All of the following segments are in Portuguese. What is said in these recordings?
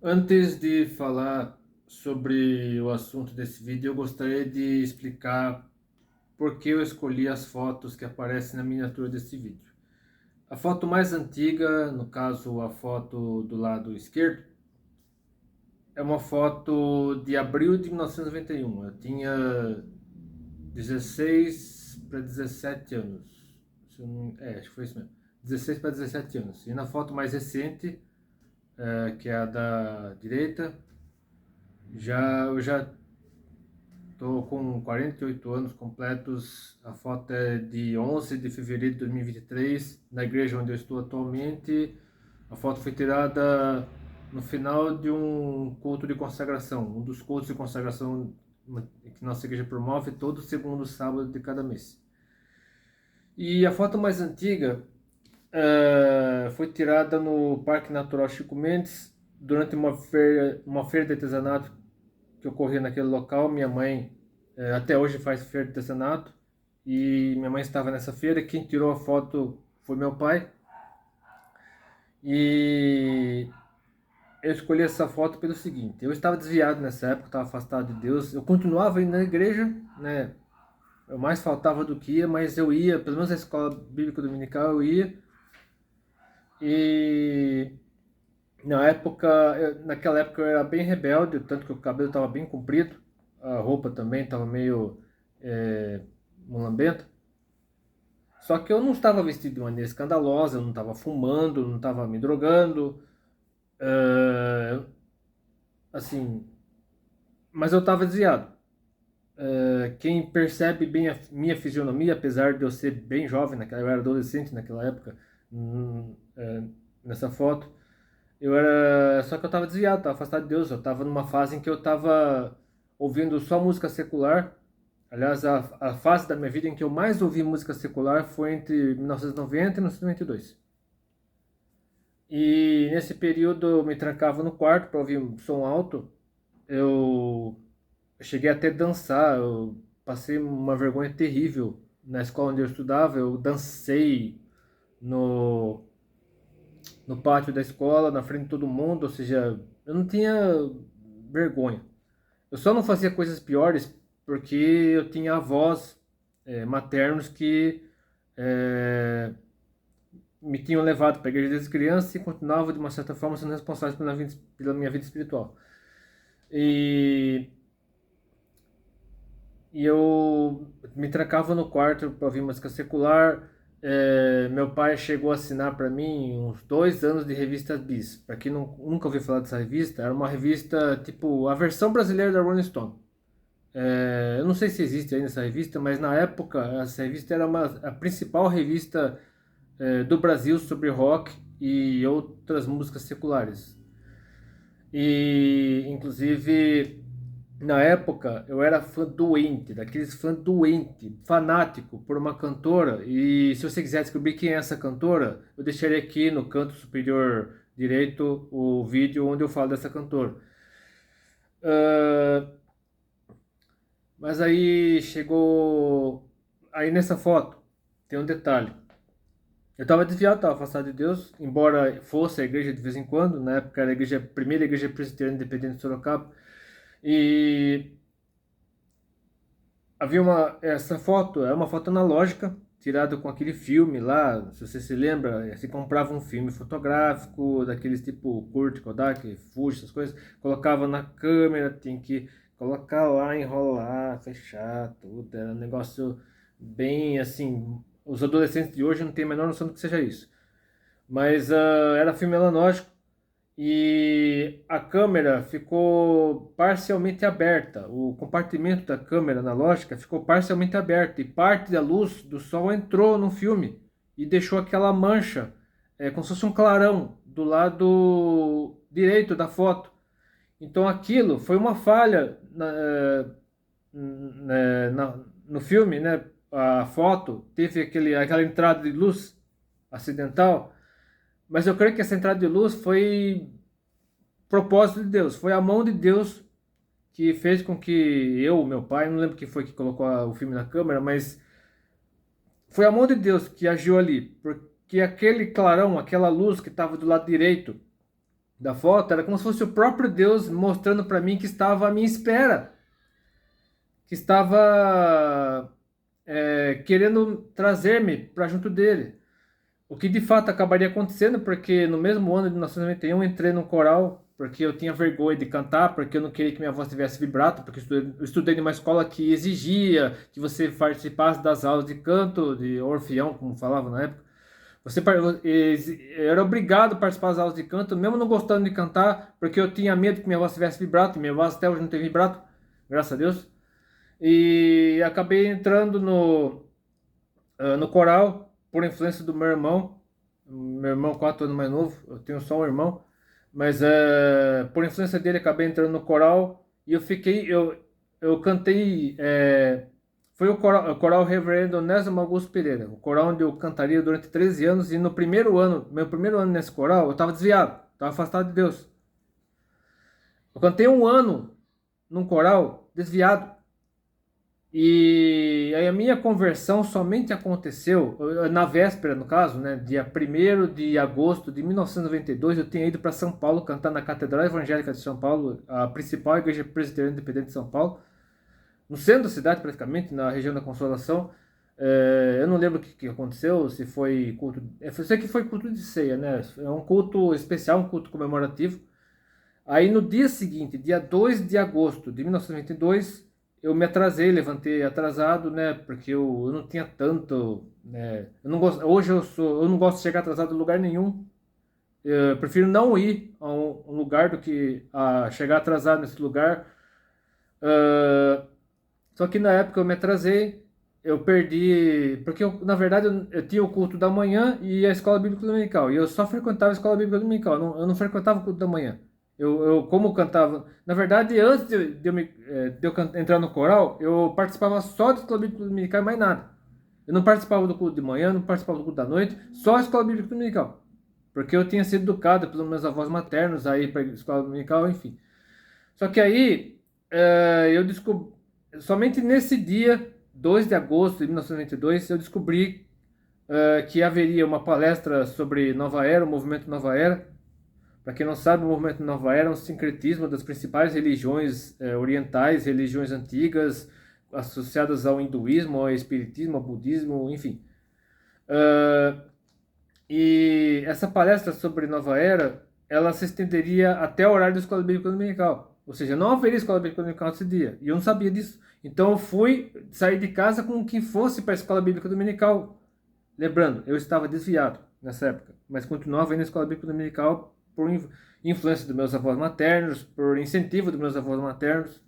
Antes de falar sobre o assunto desse vídeo, eu gostaria de explicar por que eu escolhi as fotos que aparecem na miniatura desse vídeo. A foto mais antiga, no caso a foto do lado esquerdo, é uma foto de abril de 1991. Eu tinha 16 para 17 anos. Acho que foi isso mesmo. 16 para 17 anos. E na foto mais recente, que é a da direita, eu já estou com 48 anos completos. A foto é de 11 de fevereiro de 2023, na igreja onde eu estou atualmente. A foto foi tirada no final de um culto de consagração, um dos cultos de consagração que nossa igreja promove todo segundo sábado de cada mês. E a foto mais antiga foi tirada no Parque Natural Chico Mendes, durante uma feira de artesanato que ocorria naquele local. Minha mãe até hoje faz feira de artesanato e minha mãe estava nessa feira. Quem tirou a foto foi meu pai. E eu escolhi essa foto pelo seguinte: eu estava desviado nessa época, estava afastado de Deus. Eu continuava indo na igreja, né? Eu mais faltava do que ia, mas eu ia, pelo menos na escola bíblica dominical eu ia. E naquela época eu era bem rebelde, tanto que o cabelo estava bem comprido, a roupa também estava meio mulambenta. Só que eu não estava vestido de maneira escandalosa, eu não estava fumando, não estava me drogando, eh, assim, mas eu estava desviado. Quem percebe bem a minha fisionomia, apesar de eu ser bem jovem, eu era adolescente naquela época, nessa foto, só que eu estava desviado, estava afastado de Deus. Eu estava numa fase em que eu estava ouvindo só música secular. Aliás, a fase da minha vida em que eu mais ouvi música secular foi entre 1990 e 1992. E nesse período eu me trancava no quarto para ouvir som alto. Eu cheguei até a dançar, eu passei uma vergonha terrível na escola onde eu estudava. Eu dancei no, no pátio da escola, na frente de todo mundo, ou seja, eu não tinha vergonha. Eu só não fazia coisas piores porque eu tinha avós maternos que é, me tinham levado para a igreja desde criança e continuavam, de uma certa forma, sendo responsáveis pela minha vida espiritual. E, e eu me trancava no quarto para ouvir música secular. Meu pai chegou a assinar para mim uns 2 anos de revista Bis. Para quem nunca ouviu falar dessa revista, era uma revista tipo a versão brasileira da Rolling Stone. Eu não sei se existe ainda essa revista, mas na época essa revista era a principal revista do Brasil sobre rock e outras músicas seculares. E, inclusive, na época eu era fã doente, daqueles fã doente, fanático por uma cantora. E se você quiser descobrir quem é essa cantora, eu deixarei aqui no canto superior direito o vídeo onde eu falo dessa cantora. Uh, mas aí chegou. Aí nessa foto tem um detalhe. Eu estava desviado, estava afastado de Deus, embora fosse a igreja de vez em quando. Na época era a primeira igreja presbiteriana independente de Sorocaba. E essa foto é uma foto analógica, tirada com aquele filme lá. Se você se lembra, você comprava um filme fotográfico, daqueles tipo Kurt, Kodak, Fuji, essas coisas, colocava na câmera, tinha que colocar lá, enrolar, fechar, tudo. Era um negócio bem assim. Os adolescentes de hoje não têm a menor noção do que seja isso. Mas era filme analógico e a câmera ficou parcialmente aberta. O compartimento da câmera analógica ficou parcialmente aberto e parte da luz do sol entrou no filme e deixou aquela mancha, como se fosse um clarão do lado direito da foto. Então aquilo foi uma falha no filme, né? A foto teve aquela entrada de luz acidental, mas eu creio que essa entrada de luz foi propósito de Deus, foi a mão de Deus que fez com que meu pai, não lembro quem foi que colocou o filme na câmera, mas foi a mão de Deus que agiu ali, porque aquele clarão, aquela luz que estava do lado direito da foto era como se fosse o próprio Deus mostrando para mim que estava à minha espera, que estava querendo trazer-me para junto dele. O que de fato acabaria acontecendo, porque no mesmo ano de 1991 eu entrei no coral, porque eu tinha vergonha de cantar, porque eu não queria que minha voz tivesse vibrato, porque eu estudei numa escola que exigia que você participasse das aulas de canto, de orfeão, como falava na época. Era obrigado a participar das aulas de canto, mesmo não gostando de cantar, porque eu tinha medo que minha voz tivesse vibrato, e minha voz até hoje não tem vibrato, graças a Deus. E acabei entrando no coral por influência do meu irmão 4 anos mais novo, eu tenho só um irmão, mas por influência dele acabei entrando no coral e eu cantei, foi o coral Reverendo Onésimo Augusto Pereira, o coral onde eu cantaria durante 13 anos, e no primeiro ano, meu primeiro ano nesse coral, eu estava desviado, estava afastado de Deus. Eu cantei um ano num coral desviado. E aí a minha conversão somente aconteceu na véspera, no caso, né, dia 1º de agosto de 1992, eu tinha ido para São Paulo cantar na Catedral Evangélica de São Paulo, a principal igreja presbiteriana independente de São Paulo, no centro da cidade praticamente, na região da Consolação. Eu não lembro o que aconteceu, se foi culto, eu sei que foi culto de ceia, né, é um culto especial, um culto comemorativo. Aí no dia seguinte, dia 2 de agosto de 1992, eu me atrasei, levantei atrasado, né? Porque eu não tinha tanto, né? Eu não gosto, hoje eu não gosto de chegar atrasado em lugar nenhum. Eu prefiro não ir a um lugar do que a chegar atrasado nesse lugar. Só que na época eu me atrasei, eu perdi, porque na verdade eu tinha o culto da manhã e a escola bíblica dominical, e eu só frequentava a escola bíblica dominical, eu não frequentava o culto da manhã. Como cantava, na verdade, antes de eu entrar no coral, eu participava só da escola bíblica dominical e mais nada. Eu não participava do culto de manhã, não participava do culto da noite, só a escola bíblica dominical. Porque eu tinha sido educado pelos meus avós maternos aí para a escola dominical, enfim. Só que aí eu descobri, somente nesse dia, 2 de agosto de 1992, eu descobri que haveria uma palestra sobre Nova Era, o movimento Nova Era. Para quem não sabe, o movimento Nova Era é um sincretismo das principais religiões orientais, religiões antigas, associadas ao hinduísmo, ao espiritismo, ao budismo, enfim. E essa palestra sobre Nova Era, ela se estenderia até o horário da escola bíblica dominical. Ou seja, não haveria escola bíblica dominical nesse dia. E eu não sabia disso. Então eu fui sair de casa com quem fosse para a escola bíblica dominical. Lembrando, eu estava desviado nessa época, mas continuava indo na escola bíblica dominical por influência dos meus avós maternos, por incentivo dos meus avós maternos.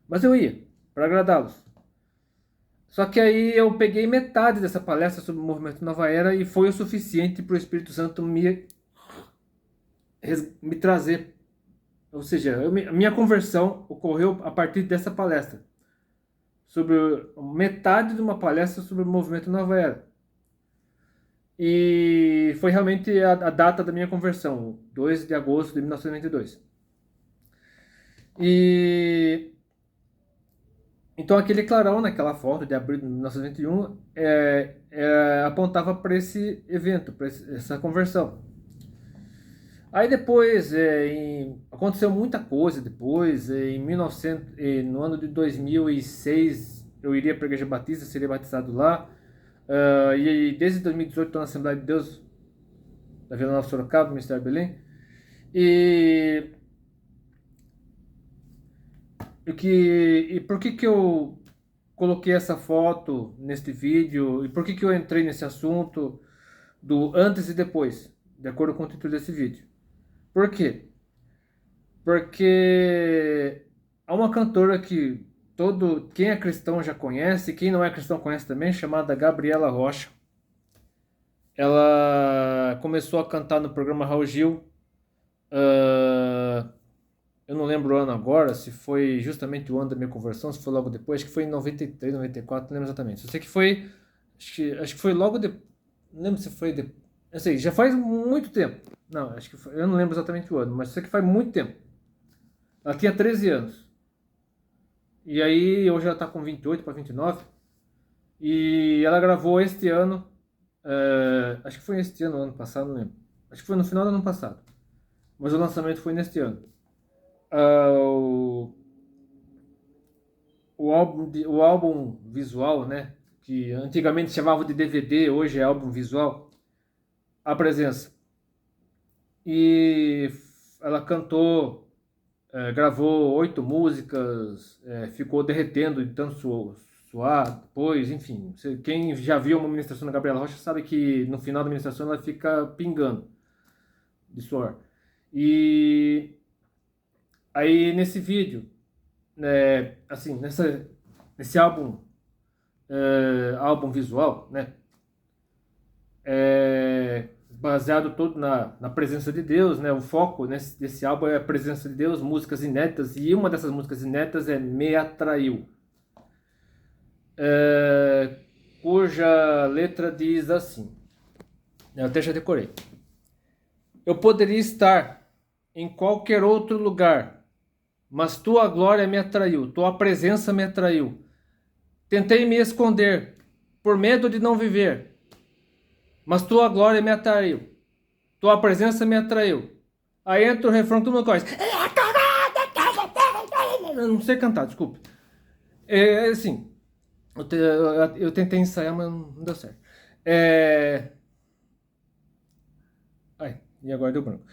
Mas eu ia, para agradá-los. Só que aí eu peguei metade dessa palestra sobre o movimento Nova Era e foi o suficiente para o Espírito Santo me trazer. Ou seja, a minha conversão ocorreu a partir dessa palestra. Sobre metade de uma palestra sobre o movimento Nova Era. E foi realmente a data da minha conversão, 2 de agosto de 1992. E então aquele clarão naquela foto de abril de 1991 apontava para esse evento, para essa conversão. Aí depois aconteceu muita coisa depois. No ano de 2006 eu iria para a Igreja Batista, seria batizado lá. E desde 2018 estou na Assembleia de Deus da Vila Nova Sorocaba, do Ministério Belém. E por que eu coloquei essa foto neste vídeo? E por que eu entrei nesse assunto do antes e depois, de acordo com o título desse vídeo? Por quê? Porque há uma cantora que quem é cristão já conhece, quem não é cristão conhece também, chamada Gabriela Rocha. Ela começou a cantar no programa Raul Gil. Eu não lembro o ano agora, se foi justamente o ano da minha conversão, se foi logo depois, acho que foi em 93, 94, não lembro exatamente. Eu sei que foi, acho que foi logo depois, não lembro se foi depois, eu sei, já faz muito tempo. Não, acho que foi, eu não lembro exatamente o ano, mas eu sei que faz muito tempo. Ela tinha 13 anos. E aí, hoje ela está com 28 para 29. E ela gravou este ano, acho que foi este ano, ano passado, não lembro. Acho que foi no final do ano passado. mas o lançamento foi neste ano. Ah, o álbum visual, né? Que antigamente chamava de DVD, hoje é álbum visual. A Presença. E ela cantou, gravou 8 músicas, ficou derretendo de tanto suar depois, enfim. Quem já viu uma ministração da Gabriela Rocha sabe que no final da ministração ela fica pingando de suor. E aí nesse vídeo, né, assim, nesse álbum visual, né, baseado todo na presença de Deus, né? O foco desse álbum é a presença de Deus, músicas inéditas, e uma dessas músicas inéditas é Me Atraiu, cuja letra diz assim, eu até já decorei: eu poderia estar em qualquer outro lugar, mas tua glória me atraiu, tua presença me atraiu. Tentei me esconder por medo de não viver, mas tua glória me atraiu, tua presença me atraiu. Aí entra o refrão, todo mundo conhece. Eu não sei cantar, desculpe. Assim, eu tentei ensaiar, mas não deu certo. Ai, e agora deu branco.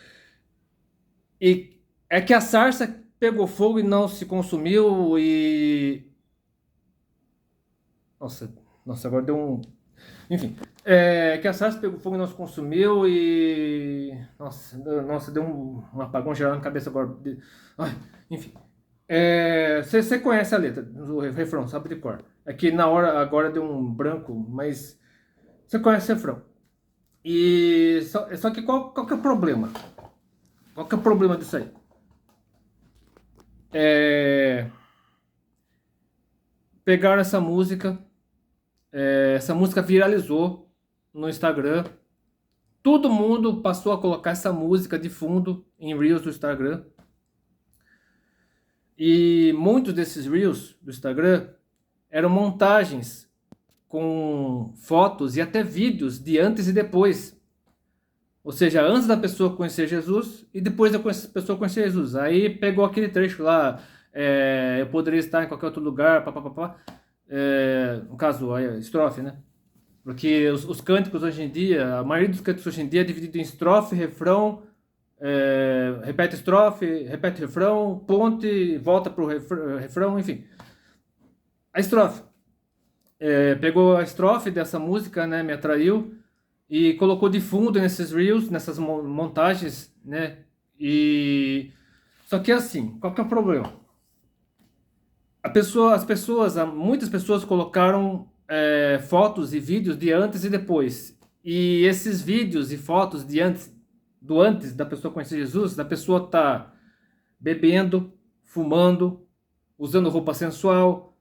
E é que a sarça pegou fogo e não se consumiu e... Nossa, agora deu um... Enfim, que a sarça pegou fogo e não se consumiu e... Nossa, deu um apagão geral na cabeça agora. Ai, enfim. Você conhece a letra, o refrão, sabe de cor. É que na hora agora deu um branco, mas você conhece o refrão. E só que qual que é o problema? Qual que é o problema disso aí? Pegaram essa música viralizou no Instagram. Todo mundo passou a colocar essa música de fundo em Reels do Instagram. E muitos desses Reels do Instagram eram montagens com fotos e até vídeos de antes e depois. Ou seja, antes da pessoa conhecer Jesus e depois da pessoa conhecer Jesus. Aí pegou aquele trecho lá, eu poderia estar em qualquer outro lugar, papapá. No caso, a estrofe, né? Porque os cânticos hoje em dia, a maioria dos cânticos hoje em dia é dividido em estrofe, refrão, repete estrofe, repete refrão, ponte, volta pro refrão, enfim. A estrofe. Pegou a estrofe dessa música, né, Me Atraiu, e colocou de fundo nesses reels, nessas montagens, né? Só que assim, qual que é o problema? Muitas pessoas colocaram fotos e vídeos de antes e depois. E esses vídeos e fotos do antes da pessoa conhecer Jesus, da pessoa tá bebendo, fumando, usando roupa sensual,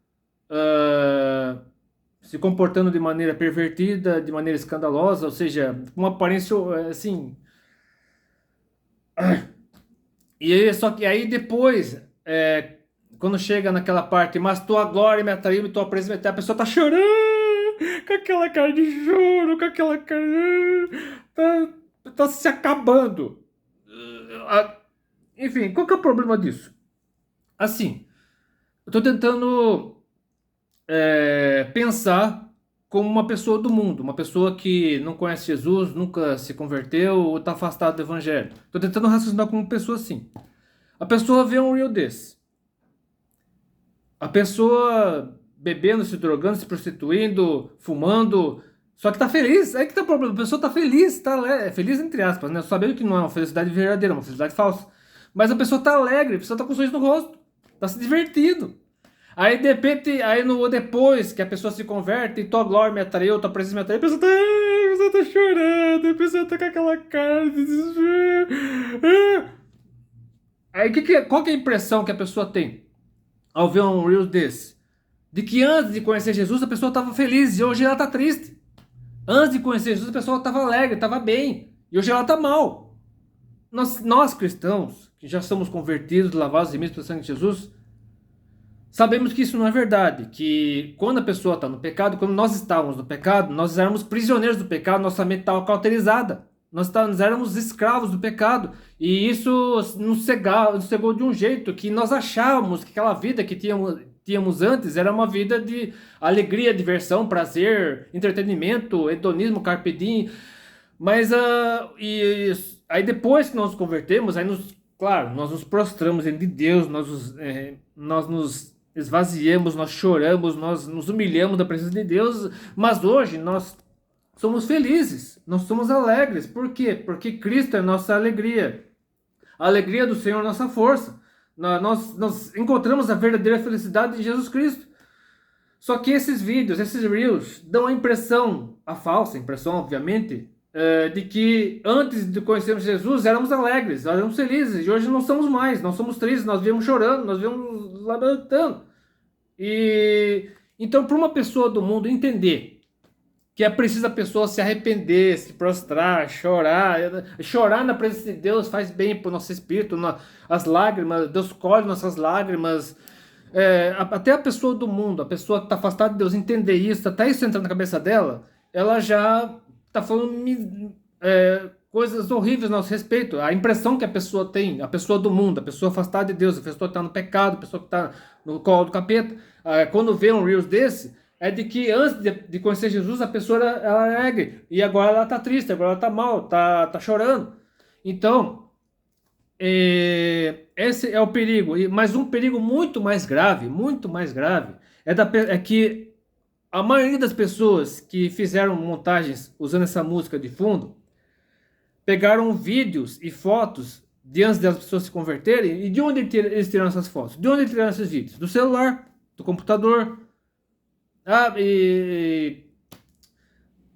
se comportando de maneira pervertida, de maneira escandalosa, ou seja, com uma aparência assim. E aí, só que aí depois, quando chega naquela parte, mas tua glória me atraiu, e tua presença me atraiu, a pessoa tá chorando, com aquela cara de choro, com aquela cara... tá se acabando. Enfim, qual que é o problema disso? Assim, eu tô tentando pensar como uma pessoa do mundo, uma pessoa que não conhece Jesus, nunca se converteu ou está afastado do evangelho. Estou tentando raciocinar como uma pessoa assim. A pessoa vê um reel desse. A pessoa bebendo, se drogando, se prostituindo, fumando, só que tá feliz. Aí que tá o problema. A pessoa tá feliz, feliz entre aspas, né? Sabendo que não é uma felicidade verdadeira, é uma felicidade falsa. Mas a pessoa tá alegre, a pessoa tá com um sorriso no rosto, tá se divertindo. Aí de repente, depois que a pessoa se converte, tua glória me atraiu, tua presença me atraiu, a pessoa tá chorando, a pessoa tá com aquela cara de desespero. Aí qual que é a impressão que a pessoa tem ao ver um Reels desse? De que antes de conhecer Jesus a pessoa estava feliz e hoje ela está triste. Antes de conhecer Jesus a pessoa estava alegre, estava bem, e hoje ela está mal. Nós cristãos, que já somos convertidos, lavados e pelo sangue de Jesus, sabemos que isso não é verdade, que quando a pessoa está no pecado, quando nós estávamos no pecado, nós éramos prisioneiros do pecado, nossa mente estava cauterizada. Nós éramos escravos do pecado. E isso nos cegou de um jeito que nós achávamos que aquela vida que tínhamos antes era uma vida de alegria, diversão, prazer, entretenimento, hedonismo, carpe diem. Mas aí depois que nós nos convertemos, claro, nós nos prostramos diante de Deus, nós nos esvaziamos, nós choramos, nós nos humilhamos da presença de Deus, mas hoje nós somos felizes, nós somos alegres. Por quê? Porque Cristo é nossa alegria. A alegria do Senhor é nossa força. Nós encontramos a verdadeira felicidade em Jesus Cristo. Só que esses vídeos, esses reels, dão a falsa impressão, obviamente, de que antes de conhecermos Jesus éramos alegres, éramos felizes, e hoje não somos mais, nós somos tristes, nós viemos chorando, nós viemos lamentando. E então, para uma pessoa do mundo entender que é preciso a pessoa se arrepender, se prostrar, chorar na presença de Deus faz bem para o nosso espírito, as lágrimas, Deus colhe nossas lágrimas. Até a pessoa do mundo, a pessoa que está afastada de Deus entender isso, até isso entrar na cabeça dela, ela já está falando coisas horríveis a nosso respeito. A impressão que a pessoa tem, a pessoa do mundo, a pessoa afastada de Deus, a pessoa que está no pecado, a pessoa que está no colo do capeta, quando vê um reels desse, é de que antes de conhecer Jesus, a pessoa ela é alegre, e agora ela está triste, agora ela está mal, tá chorando. Então, esse é o perigo. Mas um perigo muito mais grave, é que a maioria das pessoas que fizeram montagens usando essa música de fundo, pegaram vídeos e fotos de antes das pessoas se converterem. E de onde eles tiraram essas fotos? De onde eles tiraram esses vídeos? Do celular, do computador.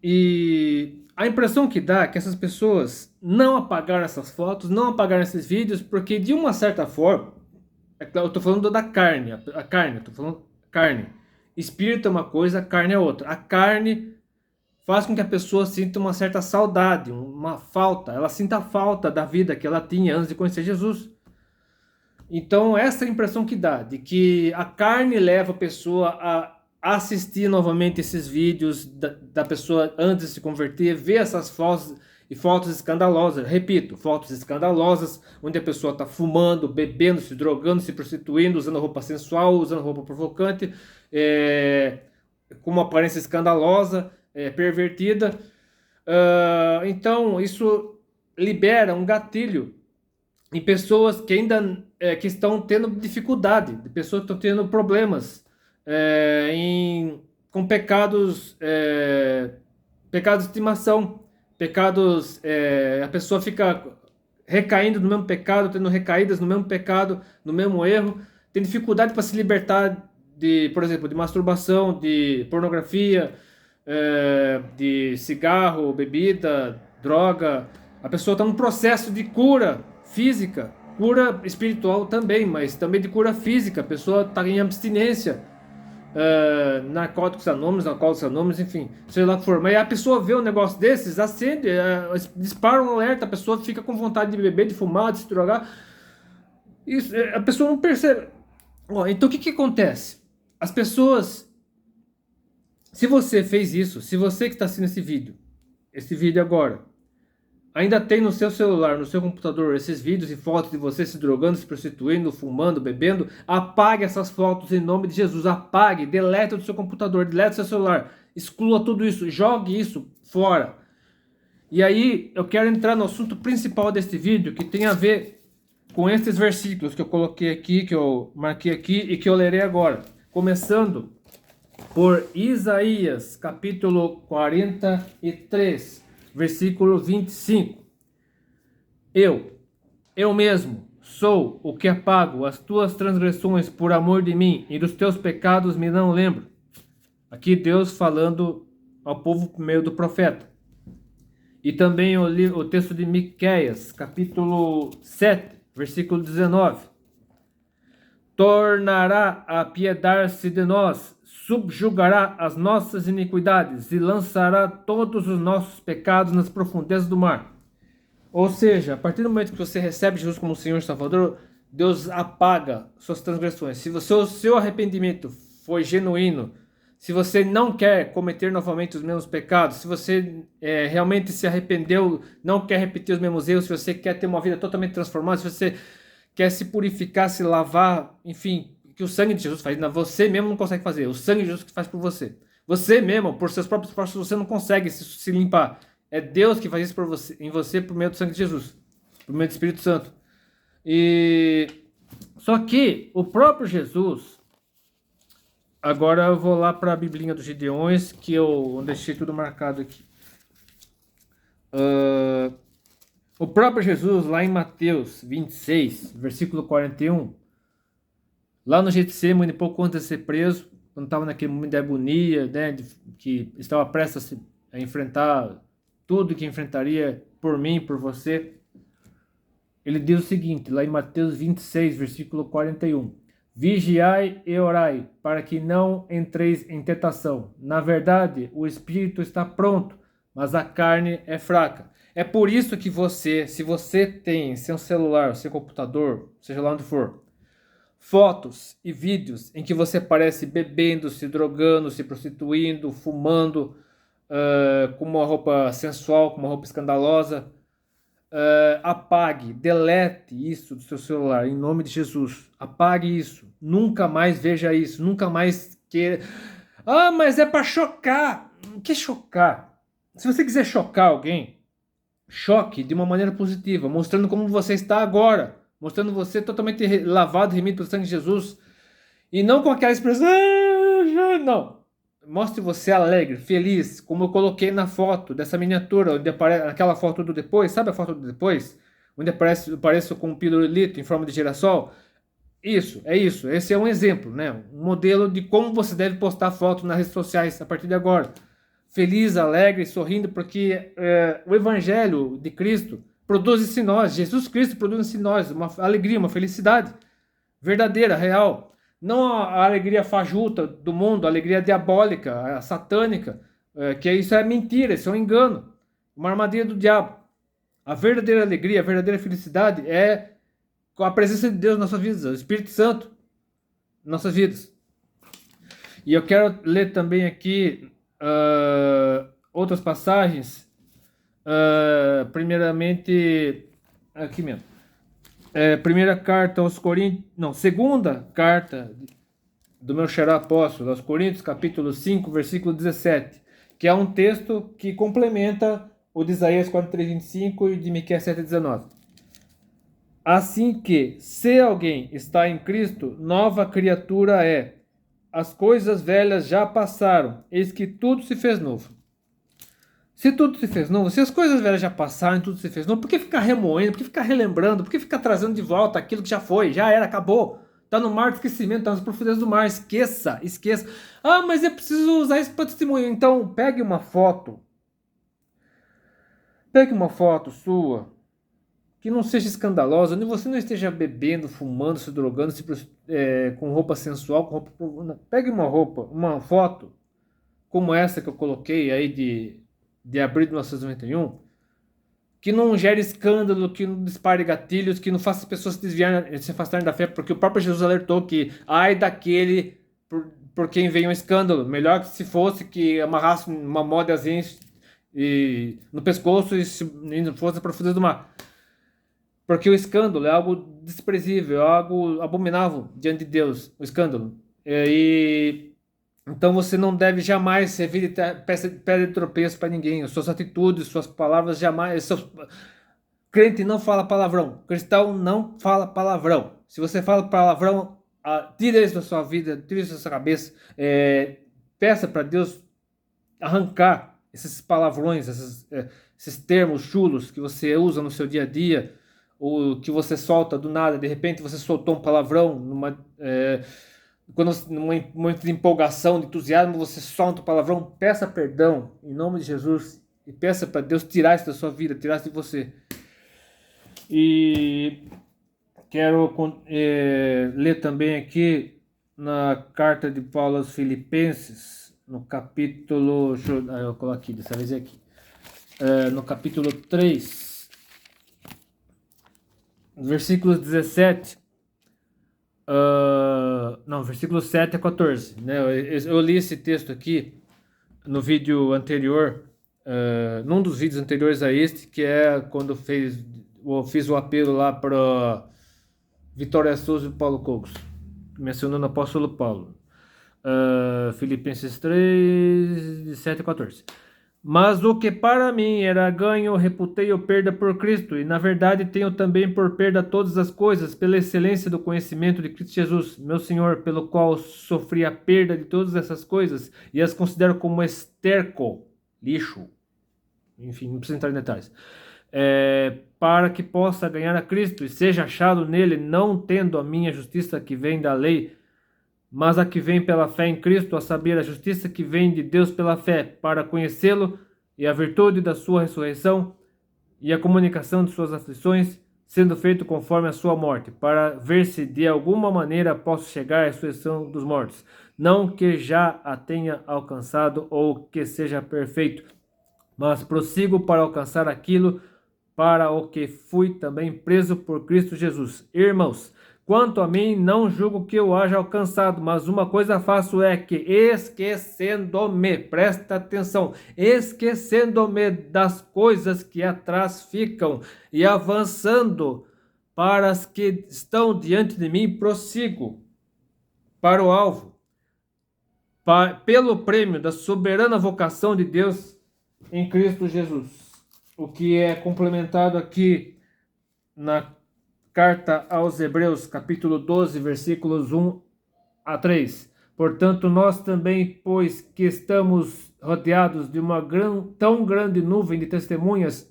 E a impressão que dá é que essas pessoas não apagaram essas fotos, não apagaram esses vídeos, porque de uma certa forma, eu estou falando da carne, estou falando carne. Espírito é uma coisa, carne é outra. A carne faz com que a pessoa sinta uma certa saudade, uma falta, ela sinta a falta da vida que ela tinha antes de conhecer Jesus. Então essa é a impressão que dá, de que a carne leva a pessoa a assistir novamente esses vídeos da pessoa antes de se converter, ver essas fotos e fotos escandalosas, repito, fotos escandalosas, onde a pessoa está fumando, bebendo, se drogando, se prostituindo, usando roupa sensual, usando roupa provocante, com uma aparência escandalosa, pervertida. Então isso libera um gatilho em pessoas que ainda que estão tendo dificuldade, de pessoas que estão tendo problemas com pecados, pecados de estimação, pecados, a pessoa fica recaindo no mesmo pecado, tendo recaídas no mesmo pecado, no mesmo erro, tem dificuldade para se libertar por exemplo, de masturbação, de pornografia, de cigarro, bebida, droga. A pessoa está num processo de cura física, cura espiritual também, mas também de cura física. A pessoa está em abstinência, narcóticos anônimos, enfim, sei lá o que for. Mas a pessoa vê um negócio desses, acende, dispara um alerta, a pessoa fica com vontade de beber, de fumar, de se drogar. Isso, a pessoa não percebe. Então o que acontece? As pessoas, se você fez isso, se você que está assistindo esse vídeo agora, ainda tem no seu celular, no seu computador, esses vídeos e fotos de você se drogando, se prostituindo, fumando, bebendo, apague essas fotos em nome de Jesus. Apague, delete do seu computador, delete do seu celular, exclua tudo isso, jogue isso fora. E aí eu quero entrar no assunto principal deste vídeo, que tem a ver com esses versículos que eu coloquei aqui, que eu marquei aqui e que eu lerei agora. Começando por Isaías, capítulo 43, versículo 25. Eu mesmo sou o que apago as tuas transgressões por amor de mim, e dos teus pecados me não lembro. Aqui Deus falando ao povo por meio do profeta. E também o texto de Miqueias, capítulo 7, versículo 19. Tornará a apiedar-se de nós, subjugará as nossas iniquidades e lançará todos os nossos pecados nas profundezas do mar. Ou seja, a partir do momento que você recebe Jesus como Senhor e Salvador, Deus apaga suas transgressões. Se o seu arrependimento foi genuíno, se você não quer cometer novamente os mesmos pecados, se você realmente se arrependeu, não quer repetir os mesmos erros, se você quer ter uma vida totalmente transformada, se você quer se purificar, se lavar, enfim, que o sangue de Jesus faz, você mesmo não consegue fazer, o sangue de Jesus que faz por você. Você mesmo, por seus próprios esforços, você não consegue se limpar. É Deus que faz isso por você, em você por meio do sangue de Jesus, por meio do Espírito Santo. E só que o próprio Jesus, agora eu vou lá para a Biblinha dos Gideões, que eu deixei tudo marcado aqui. O próprio Jesus, lá em Mateus 26, versículo 41, lá no Getsemane, pouco antes de ser preso, quando estava naquele momento de agonia, né, que estava prestes a enfrentar tudo que enfrentaria por mim, por você, ele diz o seguinte, lá em Mateus 26, versículo 41, vigiai e orai, para que não entreis em tentação. Na verdade, o espírito está pronto, mas a carne é fraca. É por isso que você, se você tem seu celular, seu computador, seja lá onde for, fotos e vídeos em que você parece bebendo, se drogando, se prostituindo, fumando, com uma roupa sensual, com uma roupa escandalosa, apague, delete isso do seu celular, em nome de Jesus. Apague isso. Nunca mais veja isso. Nunca mais queira. Ah, mas é para chocar. O que chocar? Se você quiser chocar alguém, choque de uma maneira positiva, mostrando como você está agora. Mostrando você totalmente lavado, remido pelo sangue de Jesus. E não com aquela expressão. Não. Mostre você alegre, feliz, como eu coloquei na foto dessa miniatura, onde aparece aquela foto do depois, sabe a foto do depois? Onde aparece com um pirulito em forma de girassol? Isso, é isso. Esse é um exemplo, né? Um modelo de como você deve postar fotos nas redes sociais a partir de agora. Feliz, alegre, sorrindo, porque o Evangelho de Cristo produz isso em nós. Jesus Cristo produz isso em nós uma alegria, uma felicidade verdadeira, real. Não a alegria fajuta do mundo, a alegria diabólica, a satânica, que isso é mentira, isso é um engano, uma armadilha do diabo. A verdadeira alegria, a verdadeira felicidade é com a presença de Deus nas nossas vidas, o Espírito Santo nas nossas vidas. E eu quero ler também aqui outras passagens, primeiramente, aqui mesmo. Primeira carta aos Coríntios, não, segunda carta do meu xará apóstolo aos Coríntios, capítulo 5, versículo 17, que é um texto que complementa o de Isaías 43, 25 e de Miqueias 7, 19. Assim que, se alguém está em Cristo, nova criatura é. As coisas velhas já passaram, eis que tudo se fez novo. Se tudo se fez novo, se as coisas velhas já passaram, tudo se fez novo, por que ficar remoendo, por que ficar relembrando, por que ficar trazendo de volta aquilo que já foi, já era, acabou? Tá no mar do esquecimento, tá nas profundezas do mar, esqueça, esqueça. Ah, mas é preciso usar isso para testemunho. Então, pegue uma foto sua, que não seja escandalosa, onde você não esteja bebendo, fumando, se drogando, com roupa sensual, com roupa... Pegue uma foto, como essa que eu coloquei aí de abril de 1991, que não gere escândalo, que não dispare gatilhos, que não faça as pessoas se afastarem da fé, porque o próprio Jesus alertou que ai daquele por quem vem um escândalo, melhor que se fosse que amarrasse uma modazinha no pescoço e fosse para profundeza do mar. Porque o escândalo é algo desprezível, é algo abominável diante de Deus, o escândalo. Então você não deve jamais servir de pedra de tropeço para ninguém. Suas atitudes, suas palavras jamais. Crente não fala palavrão. Cristão não fala palavrão. Se você fala palavrão, tira isso da sua vida, tira isso da sua cabeça. Peça para Deus arrancar esses palavrões, esses termos chulos que você usa no seu dia a dia, ou que você solta do nada. De repente você soltou um palavrão quando num momento de empolgação, de entusiasmo, você solta o palavrão, peça perdão em nome de Jesus e peça para Deus tirar isso da sua vida, tirar isso de você. E quero ler também aqui na carta de Paulo aos Filipenses, no capítulo, eu coloco aqui, dessa vez é aqui, no capítulo 3, versículos 17 Não, versículo 7 a 14, né? Eu li esse texto aqui no vídeo anterior, num dos vídeos anteriores a este, que é quando eu fiz o apelo lá para Vitória Souza e Paulo Cogos, mencionando o apóstolo Paulo. Filipenses 3, de 7 a 14. Mas o que para mim era ganho, reputei-o perda por Cristo, e na verdade tenho também por perda todas as coisas, pela excelência do conhecimento de Cristo Jesus, meu Senhor, pelo qual sofri a perda de todas essas coisas, e as considero como esterco, lixo, enfim, não preciso entrar em detalhes, para que possa ganhar a Cristo, e seja achado nele, não tendo a minha justiça que vem da lei, mas a que vem pela fé em Cristo, a saber, a justiça que vem de Deus pela fé, para conhecê-lo e a virtude da sua ressurreição e a comunicação de suas aflições, sendo feito conforme a sua morte, para ver se de alguma maneira posso chegar à ressurreição dos mortos. Não que já a tenha alcançado ou que seja perfeito, mas prossigo para alcançar aquilo para o que fui também preso por Cristo Jesus. Irmãos, quanto a mim, não julgo que eu haja alcançado, mas uma coisa faço é que, esquecendo-me, presta atenção, esquecendo-me das coisas que atrás ficam e avançando para as que estão diante de mim, prossigo para o alvo, pelo prêmio da soberana vocação de Deus em Cristo Jesus. O que é complementado aqui na carta aos Hebreus, capítulo 12, versículos 1 a 3. Portanto, nós também, pois que estamos rodeados de uma tão grande nuvem de testemunhas,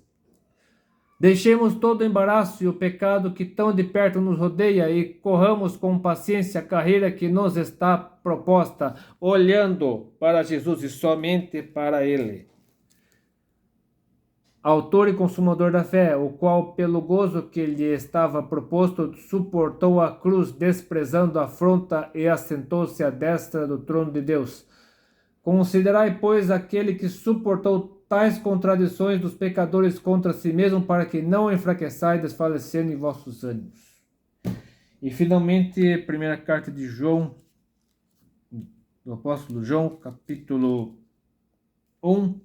deixemos todo o embaraço e o pecado que tão de perto nos rodeia e corramos com paciência a carreira que nos está proposta, olhando para Jesus e somente para Ele. Autor e consumador da fé, o qual, pelo gozo que lhe estava proposto, suportou a cruz, desprezando a afronta, e assentou-se à destra do trono de Deus. Considerai, pois, aquele que suportou tais contradições dos pecadores contra si mesmo, para que não enfraqueçais, desfalecendo em vossos ânimos. E, finalmente, primeira carta de João, do apóstolo João, capítulo 1,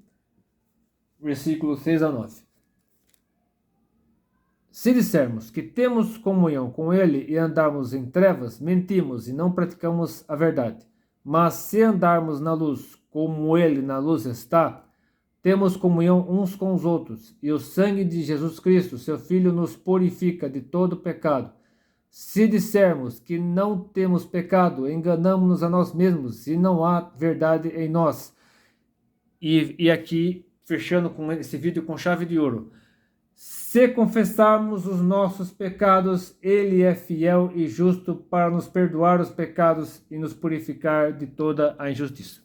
versículos 6 a 9. Se dissermos que temos comunhão com Ele e andarmos em trevas, mentimos e não praticamos a verdade. Mas se andarmos na luz, como Ele na luz está, temos comunhão uns com os outros, e o sangue de Jesus Cristo, seu Filho, nos purifica de todo pecado. Se dissermos que não temos pecado, enganamos-nos a nós mesmos, e não há verdade em nós. E aqui, fechando com esse vídeo com chave de ouro. Se confessarmos os nossos pecados, Ele é fiel e justo para nos perdoar os pecados e nos purificar de toda a injustiça.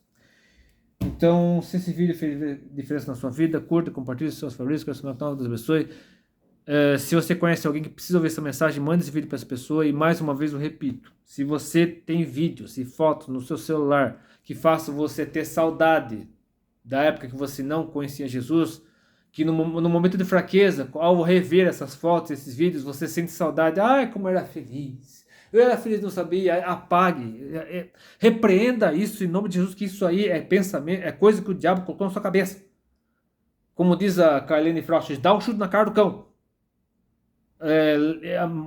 Então, se esse vídeo fez diferença na sua vida, curta, compartilhe com seus favoritos, que o Senhor Deus abençoe. Se você conhece alguém que precisa ouvir essa mensagem, mande esse vídeo para essa pessoa. E mais uma vez eu repito, se você tem vídeos e fotos no seu celular que façam você ter saudade da época que você não conhecia Jesus, que no momento de fraqueza, ao rever essas fotos, esses vídeos, você sente saudade, como eu era feliz, não sabia, apague, repreenda isso em nome de Jesus, que isso aí é pensamento, é coisa que o diabo colocou na sua cabeça. Como diz a Carlene Frost, dá um chute na cara do cão,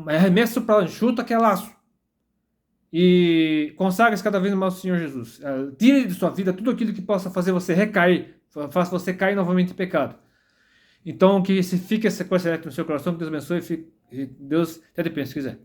arremesso para lá, chuta que é laço. E consagre-se cada vez mais ao Senhor Jesus. Tire de sua vida tudo aquilo que possa fazer você recair, faça você cair novamente em pecado. Então, que se fique essa coisa no seu coração, que Deus abençoe, e Deus até depende, se quiser.